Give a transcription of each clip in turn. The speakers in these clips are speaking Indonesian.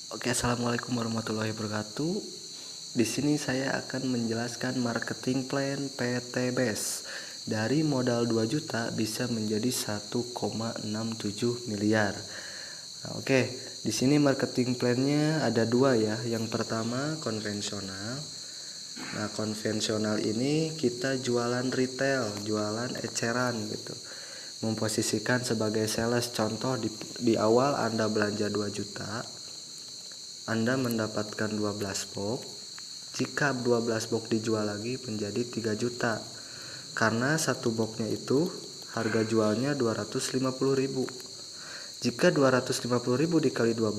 Oke, assalamualaikum warahmatullahi wabarakatuh. Di sini saya akan menjelaskan marketing plan PT BES. Dari modal 2 juta bisa menjadi 1,67 miliar. Nah, oke, di sini marketing plannya ada dua ya. Yang pertama konvensional. Nah, konvensional ini kita jualan retail, jualan eceran gitu. Memposisikan sebagai sales. Contoh di awal Anda belanja 2 juta, Anda mendapatkan 12 box. Jika 12 box dijual lagi menjadi 3 juta. Karena satu boxnya itu harga jualnya 250.000. Jika 250.000 dikali 12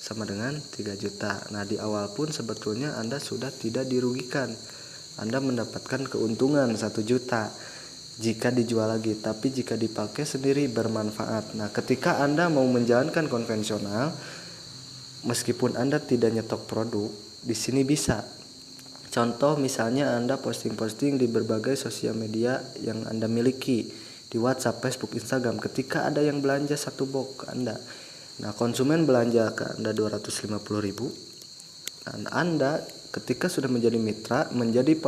sama dengan 3 juta. Nah, di awal pun sebetulnya Anda sudah tidak dirugikan. Anda mendapatkan keuntungan 1 juta jika dijual lagi, tapi jika dipakai sendiri bermanfaat. Nah, ketika Anda mau menjalankan konvensional, meskipun Anda tidak nyetok produk, di sini bisa. Contoh misalnya Anda posting-posting di berbagai sosial media yang Anda miliki, di WhatsApp, Facebook, Instagram. Ketika ada yang belanja satu box ke Anda, nah konsumen belanja ke Anda 250.000, dan Anda ketika sudah menjadi mitra, menjadi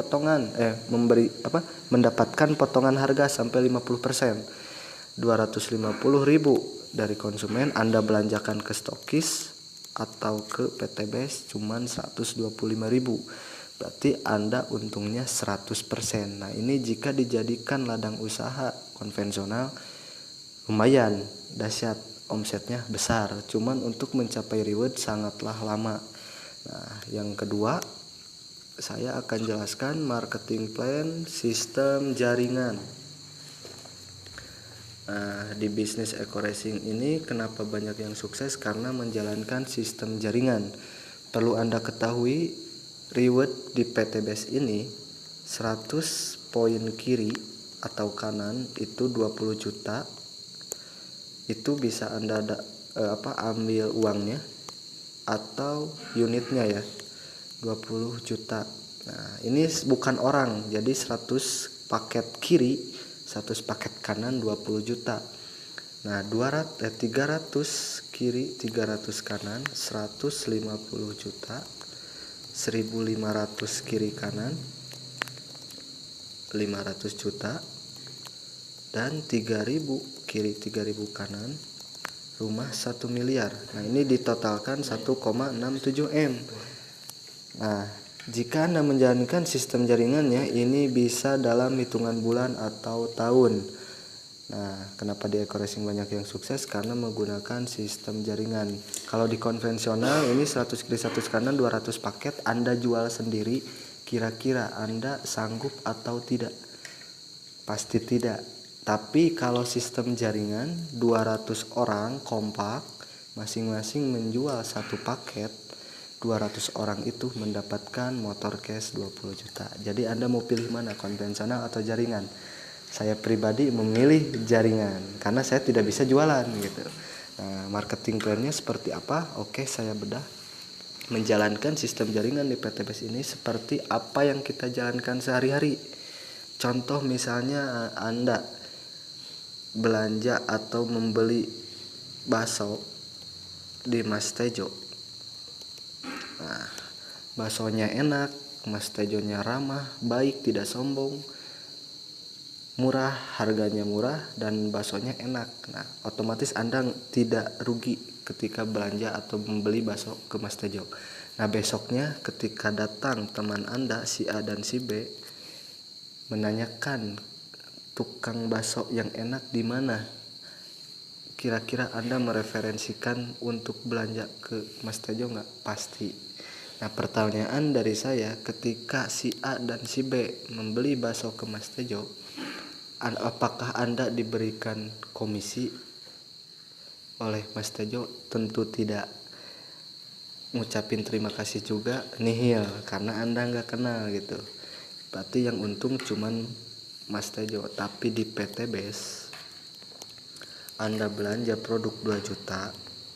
mendapatkan potongan harga sampai 50%. 250.000 dari konsumen Anda belanjakan ke stokis atau ke PT BES cuman 125.000. Berarti Anda untungnya 100%. Nah, ini jika dijadikan ladang usaha konvensional lumayan dahsyat, omsetnya besar. Cuman untuk mencapai reward sangatlah lama. Nah, yang kedua saya akan jelaskan marketing plan sistem jaringan. Nah, di bisnis eco racing ini kenapa banyak yang sukses? Karena menjalankan sistem jaringan. Perlu Anda ketahui, reward di PT BES ini 100 poin kiri atau kanan itu 20 juta. Itu bisa Anda ambil uangnya atau unitnya ya, 20 juta. Nah, ini bukan orang. Jadi 100 paket kiri, 100 paket kanan 20 juta. Nah, 300 kiri, 300 kanan, 150 juta. 1.500 kiri kanan, 500 juta. Dan 3.000 kiri, 3.000 kanan, rumah 1 miliar. Nah, ini ditotalkan 1,67 M. Nah, jika Anda menjalankan sistem jaringannya, ini bisa dalam hitungan bulan atau tahun. Nah, kenapa di eco racing banyak yang sukses? Karena menggunakan sistem jaringan. Kalau di konvensional ini 100 kiri 100 kanan 200 paket Anda jual sendiri, kira-kira Anda sanggup atau tidak? Pasti tidak. Tapi kalau sistem jaringan 200 orang kompak masing-masing menjual satu paket, 200 orang itu mendapatkan motor cash 20 juta. Jadi Anda mau pilih mana, konvensional atau jaringan? Saya pribadi memilih jaringan karena saya tidak bisa jualan gitu. Nah, marketing plannya seperti apa? Oke, saya bedah. Menjalankan sistem jaringan di PT BES ini seperti apa yang kita jalankan sehari-hari. Contoh misalnya Anda belanja atau membeli bakso di Mas Tejo. Nah, baksonya enak, Mas Tejonya ramah, baik, tidak sombong, murah, harganya murah, dan baksonya enak. Nah, otomatis Anda tidak rugi ketika belanja atau membeli bakso ke Mas Tejo. Nah, besoknya ketika datang teman Anda si A dan si B menanyakan tukang bakso yang enak di mana, kira-kira Anda mereferensikan untuk belanja ke Mas Tejo nggak? Pasti. Nah, pertanyaan dari saya, ketika si A dan si B membeli bakso ke Mas Tejo, apakah Anda diberikan komisi oleh Mas Tejo? Tentu tidak. Ngucapin terima kasih juga nihil karena Anda nggak kenal gitu. Berarti yang untung cuman Mas Tejo. Tapi di PT BES Anda belanja produk 2 juta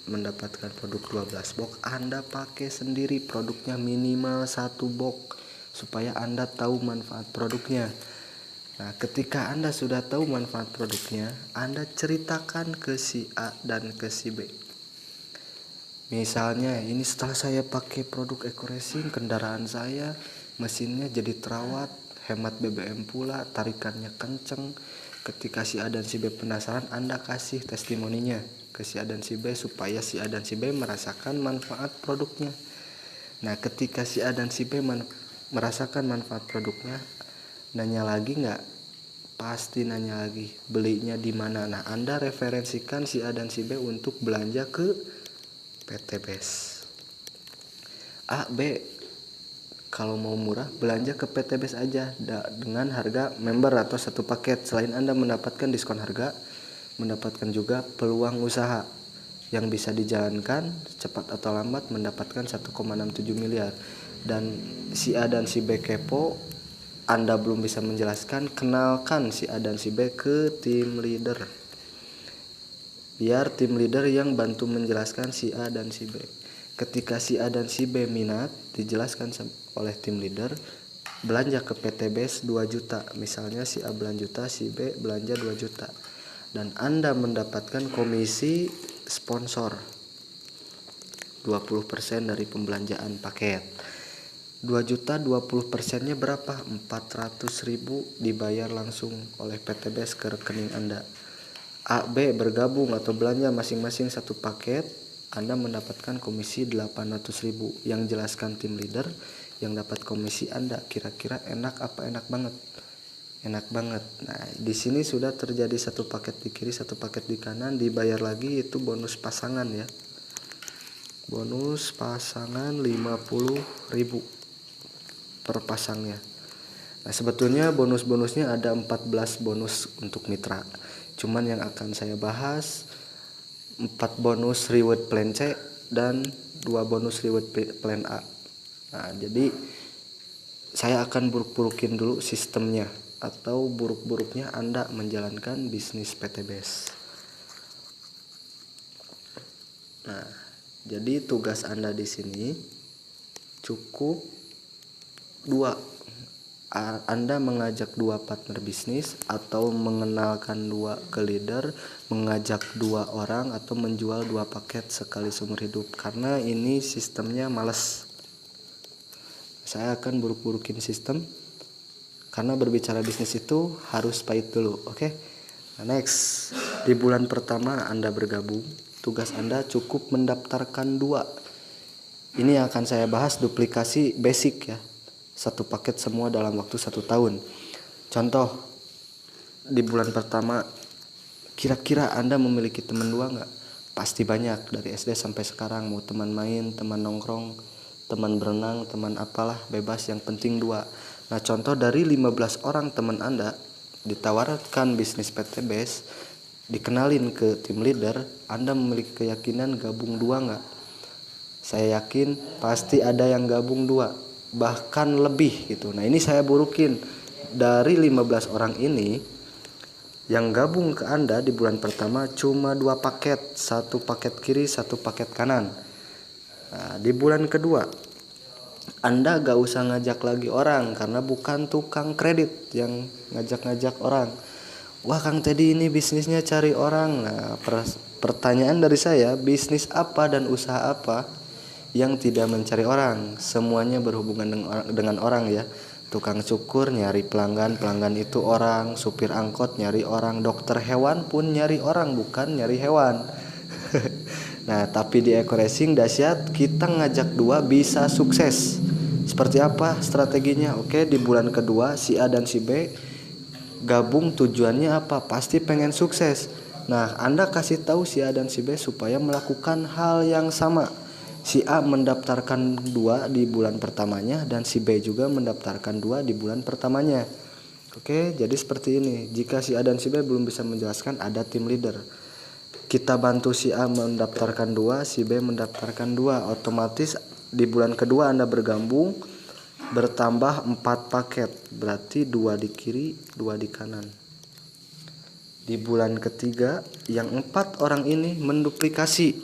mendapatkan produk 12 box, Anda pakai sendiri produknya minimal 1 box supaya Anda tahu manfaat produknya. Nah, ketika Anda sudah tahu manfaat produknya, Anda ceritakan ke si A dan ke si B. Misalnya ini setelah saya pakai produk EcoRacing, kendaraan saya mesinnya jadi terawat, hemat BBM pula, tarikannya kenceng. Ketika si A dan si B penasaran, Anda kasih testimoninya ke si A dan si B supaya si A dan si B merasakan manfaat produknya. Nah, ketika si A dan si B merasakan manfaat produknya, nanya lagi nggak? Pasti nanya lagi, belinya di mana. Nah, Anda referensikan si A dan si B untuk belanja ke PT BES. A, B, kalau mau murah belanja ke PT BES aja dengan harga member atau satu paket. Selain Anda mendapatkan diskon harga, mendapatkan juga peluang usaha yang bisa dijalankan cepat atau lambat mendapatkan 1,67 miliar. Dan si A dan si B kepo, Anda belum bisa menjelaskan, kenalkan si A dan si B ke tim leader. Biar tim leader yang bantu menjelaskan si A dan si B. Ketika si A dan si B minat, dijelaskan oleh tim leader, belanja ke PT BES 2 juta. Misalnya si A belanja juta, si B belanja 2 juta. Dan Anda mendapatkan komisi sponsor 20% dari pembelanjaan paket. 2 juta 20%-nya berapa? 400.000 dibayar langsung oleh PT BES ke rekening Anda. A, B bergabung atau belanja masing-masing satu paket, Anda mendapatkan komisi 800.000. Yang jelaskan tim leader, yang dapat komisi Anda. Kira-kira enak apa enak banget? Enak banget. Nah, di sini sudah terjadi satu paket di kiri, satu paket di kanan, dibayar lagi, itu bonus pasangan ya. Bonus pasangan 50.000 per pasangnya. Nah, sebetulnya bonus-bonusnya ada 14 bonus untuk mitra. Cuman yang akan saya bahas 4 bonus reward plan C dan 2 bonus reward plan A. Nah, jadi saya akan buruk-burukin dulu sistemnya atau buruk-buruknya Anda menjalankan bisnis PT BES. Nah, jadi tugas Anda di sini cukup 2. Anda mengajak 2 partner bisnis atau mengenalkan 2 ke leader, mengajak 2 orang atau menjual 2 paket sekali seumur hidup. Karena ini sistemnya males. Saya akan buruk-burukin sistem karena berbicara bisnis itu harus pahit dulu, oke? Nah, next, di bulan pertama Anda bergabung, tugas Anda cukup mendaftarkan 2. Ini akan saya bahas duplikasi basic ya. Satu paket semua dalam waktu 1 tahun. Contoh, di bulan pertama, kira-kira Anda memiliki teman 2 nggak? Pasti banyak, dari SD sampai sekarang. Mau teman main, teman nongkrong, teman berenang, teman apalah, bebas, yang penting 2. Nah, contoh dari 15 orang teman Anda, ditawarkan bisnis PT BES, dikenalin ke tim leader, Anda memiliki keyakinan gabung 2 nggak? Saya yakin pasti ada yang gabung 2. Bahkan lebih gitu. Nah, ini saya burukin. Dari 15 orang ini, yang gabung ke Anda di bulan pertama cuma 2 paket, 1 paket kiri, 1 paket kanan. Nah, di bulan kedua Anda gak usah ngajak lagi orang karena bukan tukang kredit yang ngajak-ngajak orang. Wah, Kang Teddy ini bisnisnya cari orang. Nah, pertanyaan dari saya, bisnis apa dan usaha apa yang tidak mencari orang? Semuanya berhubungan dengan orang ya. Tukang cukur nyari pelanggan, pelanggan itu orang. Supir angkot nyari orang. Dokter hewan pun nyari orang, bukan nyari hewan. Nah, tapi di EcoRacing dahsyat, kita ngajak 2 bisa sukses. Seperti apa strateginya? Oke, di bulan kedua si A dan si B gabung, tujuannya apa? Pasti pengen sukses. Nah, Anda kasih tahu si A dan si B supaya melakukan hal yang sama. Si A mendaftarkan 2 di bulan pertamanya dan si B juga mendaftarkan 2 di bulan pertamanya. Oke, jadi seperti ini. Jika si A dan si B belum bisa menjelaskan, ada tim leader. Kita bantu si A mendaftarkan 2, si B mendaftarkan 2. Otomatis di bulan kedua Anda bergabung, bertambah 4 paket, berarti 2 di kiri, 2 di kanan. Di bulan ketiga, yang 4 orang ini menduplikasi,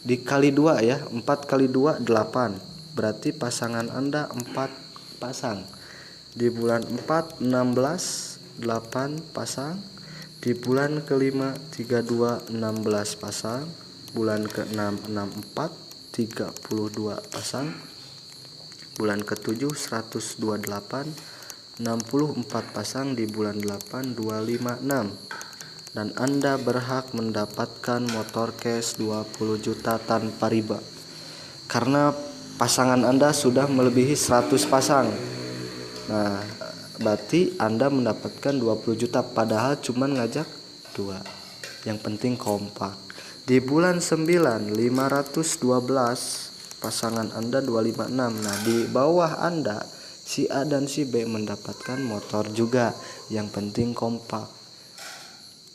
dikali 2 ya, 4 kali 2 8, berarti pasangan Anda 4 pasang. Di bulan 4 16 8 pasang. Di bulan kelima 32 16 pasang. bulan ke-6 64 32 pasang, bulan ke-7 128 64 pasang, di bulan 8 256, dan Anda berhak mendapatkan motor cash 20 juta tanpa riba karena pasangan Anda sudah melebihi 100 pasang. Nah, berarti Anda mendapatkan 20 juta padahal cuman ngajak 2. Yang penting kompak. Di bulan 9 512 pasangan Anda 256. Nah, di bawah Anda si A dan si B mendapatkan motor juga. Yang penting kompak.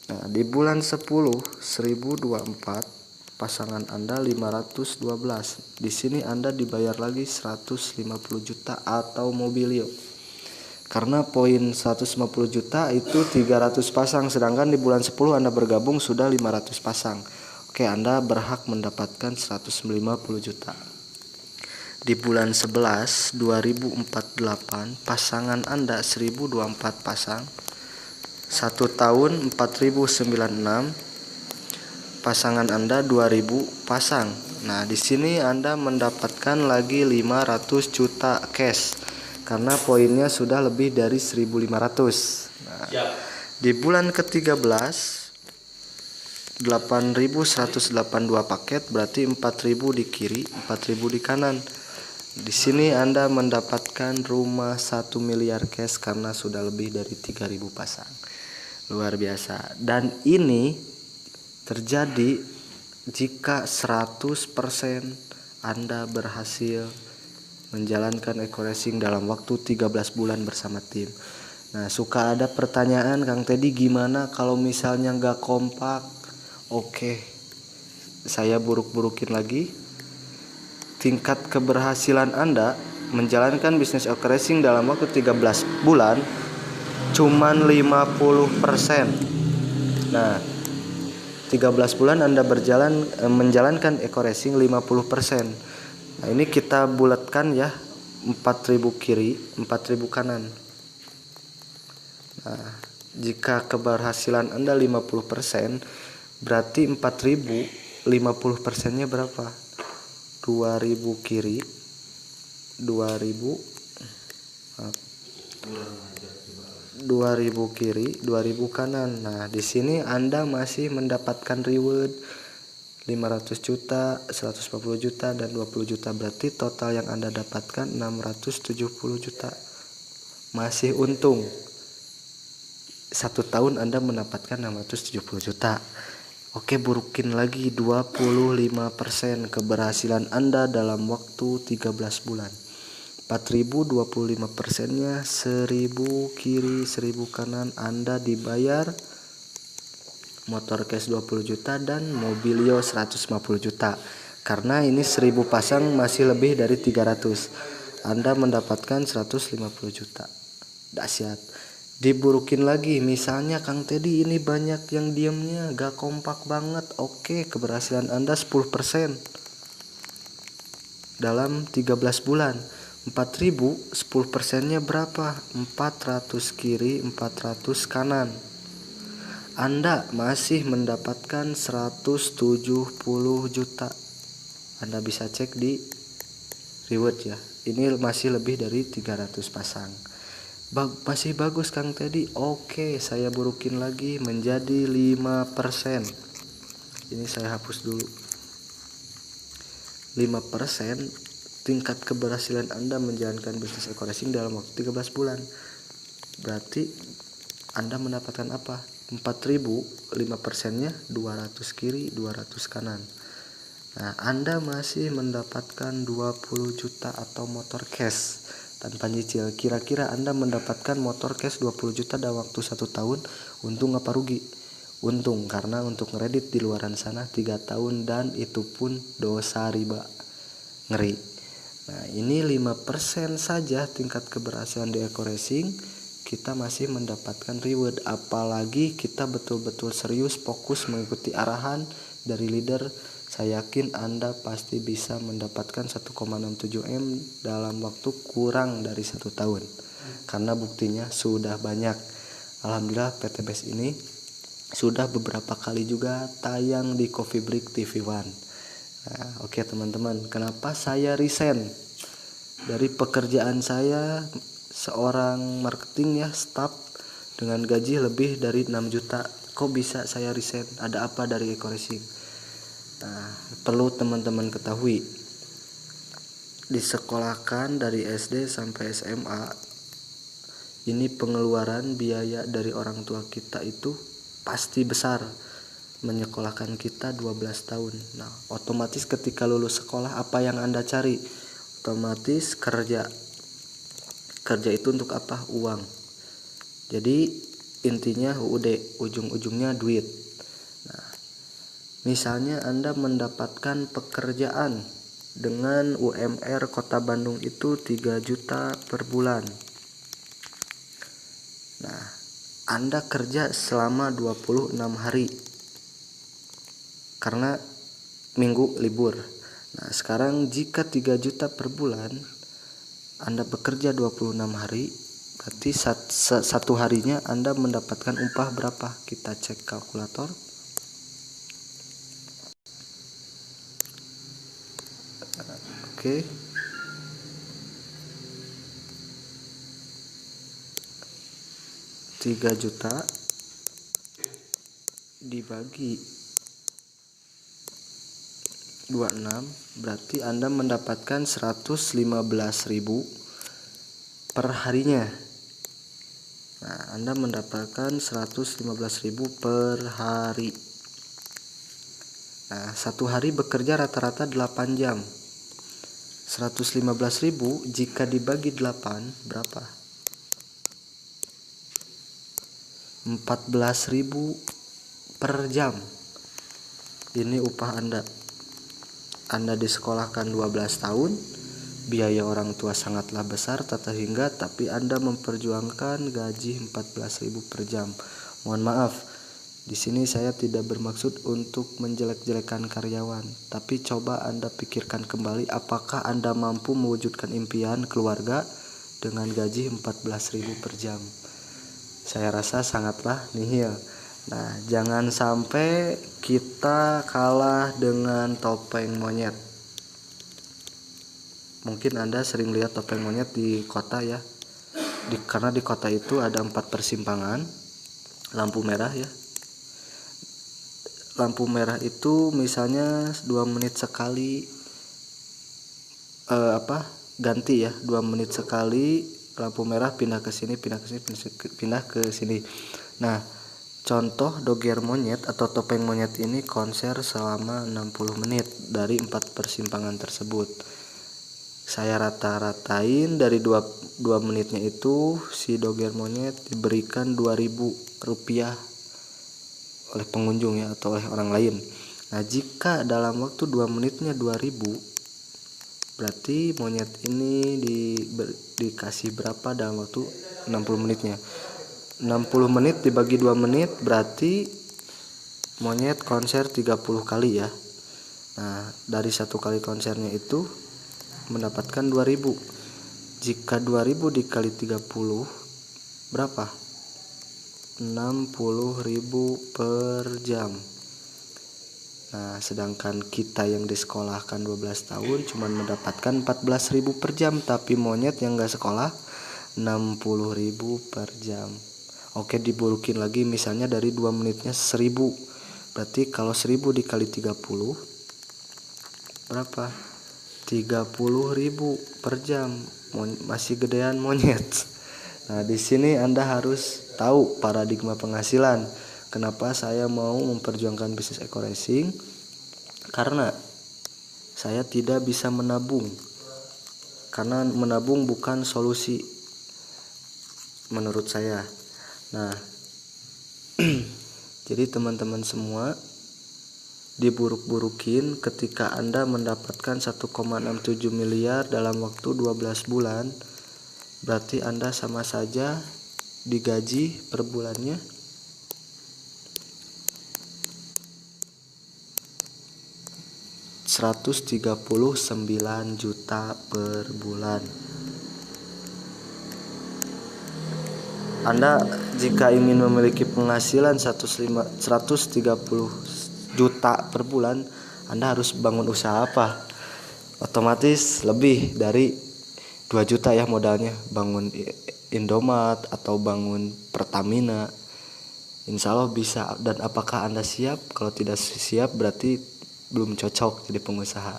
Nah, di bulan 10 1024 pasangan Anda 512. Di sini Anda dibayar lagi 150 juta atau mobilio. Karena poin 150 juta itu 300 pasang, sedangkan di bulan 10 Anda bergabung sudah 500 pasang. Oke, Anda berhak mendapatkan 150 juta. Di bulan 11 2048 pasangan Anda 1024 pasang. 1 tahun 4096 pasangan Anda 2000 pasang. Nah, di sini Anda mendapatkan lagi 500 juta cash karena poinnya sudah lebih dari 1500. Nah, di bulan ke-13 8182 paket, berarti 4000 di kiri, 4000 di kanan. Di sini Anda mendapatkan rumah 1 miliar cash karena sudah lebih dari 3000 pasang. Luar biasa. Dan ini terjadi jika 100% Anda berhasil menjalankan eco racing dalam waktu 13 bulan bersama tim. Nah, suka ada pertanyaan, Kang Teddy, gimana kalau misalnya nggak kompak? Oke, saya buruk-burukin lagi. Tingkat keberhasilan Anda menjalankan bisnis eco racing dalam waktu 13 bulan cuman 50%. Nah, 13 bulan Anda menjalankan eco racing 50%. Nah, ini kita bulatkan ya, 4000 kiri, 4000 kanan. Nah, jika keberhasilan Anda 50%, berarti 4000 50%-nya berapa? 2000 kiri, 2000 kiri, 2000 kanan. Nah, di sini Anda masih mendapatkan reward 500 juta, 140 juta, dan 20 juta. Berarti total yang Anda dapatkan 670 juta. Masih untung. 1 tahun Anda mendapatkan 670 juta. Oke, burukin lagi 25% keberhasilan Anda dalam waktu 13 bulan. 4000, 25%-nya 1000 kiri, 1000 kanan. Anda dibayar motor cash 20 juta dan mobilio 150 juta. Karena ini 1000 pasang masih lebih dari 300. Anda mendapatkan 150 juta. Dahsyat. Diburukin lagi, misalnya Kang Teddy ini banyak yang diamnya, gak kompak banget. Oke, keberhasilan Anda 10% dalam 13 bulan. 4000, 10%-nya berapa? 400 kiri, 400 kanan. Anda masih mendapatkan 170 juta. Anda bisa cek di reward ya. Ini masih lebih dari 300 pasang. Masih bagus Kang Teddy. Oke, saya burukin lagi menjadi 5%. Ini saya hapus dulu. 5% tingkat keberhasilan Anda menjalankan bisnis eco racing dalam waktu 13 bulan. Berarti Anda mendapatkan apa? 4000, 5%-nya 200 kiri, 200 kanan. Nah, Anda masih mendapatkan 20 juta atau motor cash tanpa nyicil. Kira-kira Anda mendapatkan motor cash 20 juta dalam waktu 1 tahun, untung apa rugi? Untung, karena untuk ngeredit di luaran sana 3 tahun dan itu pun dosa riba. Ngeri. Nah, ini 5% saja tingkat keberhasilan di eco racing, kita masih mendapatkan reward. Apalagi kita betul-betul serius fokus mengikuti arahan dari leader. Saya yakin Anda pasti bisa mendapatkan 1,67 M dalam waktu kurang dari 1 tahun. Karena buktinya sudah banyak. Alhamdulillah PTBS ini sudah beberapa kali juga tayang di Coffee Break TV One. Nah, oke teman-teman, kenapa saya resign dari pekerjaan saya seorang marketing ya, staff dengan gaji lebih dari 6 juta? Kok bisa saya resign? Ada apa dari Eko Racing? Nah, perlu teman-teman ketahui, disekolahkan dari SD sampai SMA, ini pengeluaran biaya dari orang tua kita itu pasti besar, menyekolahkan kita 12 tahun. Nah, otomatis ketika lulus sekolah, apa yang Anda cari? Otomatis kerja. Kerja itu untuk apa? Uang. Jadi intinya UUD, ujung-ujungnya duit. Nah, misalnya Anda mendapatkan pekerjaan dengan UMR Kota Bandung itu 3 juta per bulan. Nah, Anda kerja selama 26 hari karena minggu libur. Nah, sekarang jika 3 juta per bulan, Anda bekerja 26 hari, berarti satu harinya Anda mendapatkan upah berapa? Kita cek kalkulator. Oke. Tiga juta dibagi 26 berarti Anda mendapatkan 115.000 per harinya. Nah, Anda mendapatkan 115.000 per hari. Nah, satu hari bekerja rata-rata 8 jam. 115.000 jika dibagi 8 berapa? 14.000 per jam. Ini upah Anda. Anda disekolahkan 12 tahun, biaya orang tua sangatlah besar tata hingga, tapi Anda memperjuangkan gaji 14.000 per jam. Mohon maaf, di sini saya tidak bermaksud untuk menjelek-jelekan karyawan, tapi coba Anda pikirkan kembali apakah Anda mampu mewujudkan impian keluarga dengan gaji 14.000 per jam. Saya rasa sangatlah nihil. Nah, jangan sampai kita kalah dengan topeng monyet. Mungkin Anda sering lihat topeng monyet di kota ya. Karena di kota itu ada 4 persimpangan, lampu merah ya. Lampu merah itu misalnya 2 menit sekali ganti ya, 2 menit sekali lampu merah pindah ke sini, pindah ke sini. Nah, contoh doger monyet atau topeng monyet ini konser selama 60 menit dari 4 persimpangan tersebut. Saya rata-ratain dari 2 menitnya itu si doger monyet diberikan 2.000 rupiah oleh pengunjung ya, atau oleh orang lain. Nah, jika dalam waktu 2 menitnya 2.000, berarti monyet ini dikasih berapa dalam waktu 60 menitnya? 60 menit dibagi 2 menit berarti monyet konser 30 kali ya. Nah, dari satu kali konsernya itu mendapatkan 2.000. Jika 2.000 dikali 30 berapa? 60.000 per jam. Nah, sedangkan kita yang disekolahkan 12 tahun cuma mendapatkan 14.000 per jam, tapi monyet yang gak sekolah 60.000 per jam. Oke, diburukin lagi misalnya dari 2 menitnya 1.000. Berarti kalau 1.000 dikali 30 berapa? 30.000 per jam. Masih gedean monyet. Nah, di sini Anda harus tahu paradigma penghasilan. Kenapa saya mau memperjuangkan bisnis Eko Racing? Karena saya tidak bisa menabung. Karena menabung bukan solusi menurut saya. Nah, jadi teman-teman semua diburuk-burukin ketika Anda mendapatkan 1,67 miliar dalam waktu 12 bulan. Berarti Anda sama saja digaji per bulannya 139 juta per bulan. Anda jika ingin memiliki penghasilan 130 juta per bulan, Anda harus bangun usaha apa? Otomatis lebih dari 2 juta ya modalnya, bangun Indomaret atau bangun Pertamina. Insya Allah bisa. Dan apakah Anda siap? Kalau tidak siap berarti belum cocok jadi pengusaha.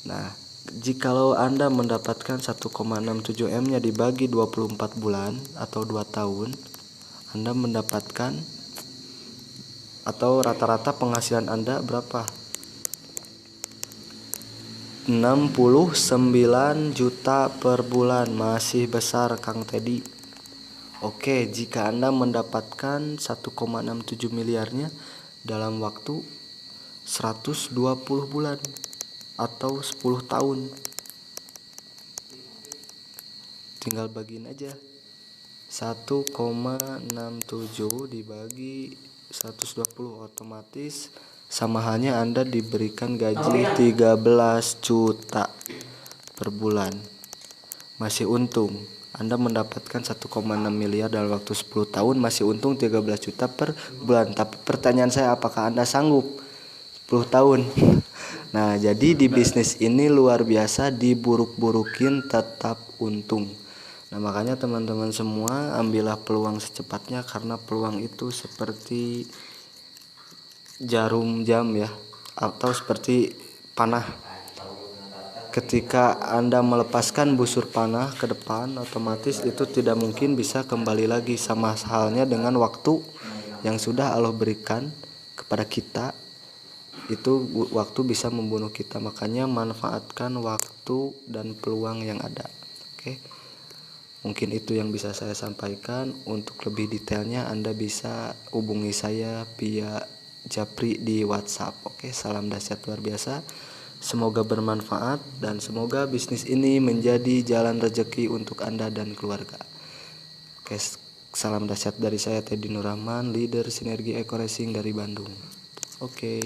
Nah, jikalau Anda mendapatkan 1,67 M nya dibagi 24 bulan atau 2 tahun, Anda mendapatkan atau rata-rata penghasilan Anda berapa? 69 juta per bulan. Masih besar Kang Teddy. Oke, jika Anda mendapatkan 1,67 miliarnya dalam waktu 120 bulan atau 10 tahun, tinggal bagiin aja. 1,67 dibagi 120, otomatis sama halnya Anda diberikan gaji 13 juta per bulan. Masih untung. Anda mendapatkan 1,6 miliar dalam waktu 10 tahun, masih untung 13 juta per bulan. Tapi pertanyaan saya, apakah Anda sanggup 10 tahun? Nah, jadi di bisnis ini luar biasa, diburuk-burukin tetap untung. Nah, makanya teman-teman semua ambillah peluang secepatnya, karena peluang itu seperti jarum jam ya, atau seperti panah. Ketika Anda melepaskan busur panah ke depan, otomatis itu tidak mungkin bisa kembali lagi. Sama halnya dengan waktu yang sudah Allah berikan kepada kita, itu waktu bisa membunuh kita. Makanya manfaatkan waktu dan peluang yang ada. Oke, mungkin itu yang bisa saya sampaikan. Untuk lebih detailnya Anda bisa hubungi saya via Japri di WhatsApp. Oke, salam dahsyat luar biasa. Semoga bermanfaat dan semoga bisnis ini menjadi jalan rezeki untuk Anda dan keluarga. Oke, salam dahsyat dari saya Teddy Nur Rahman, leader Sinergi Eco Racing dari Bandung. Oke.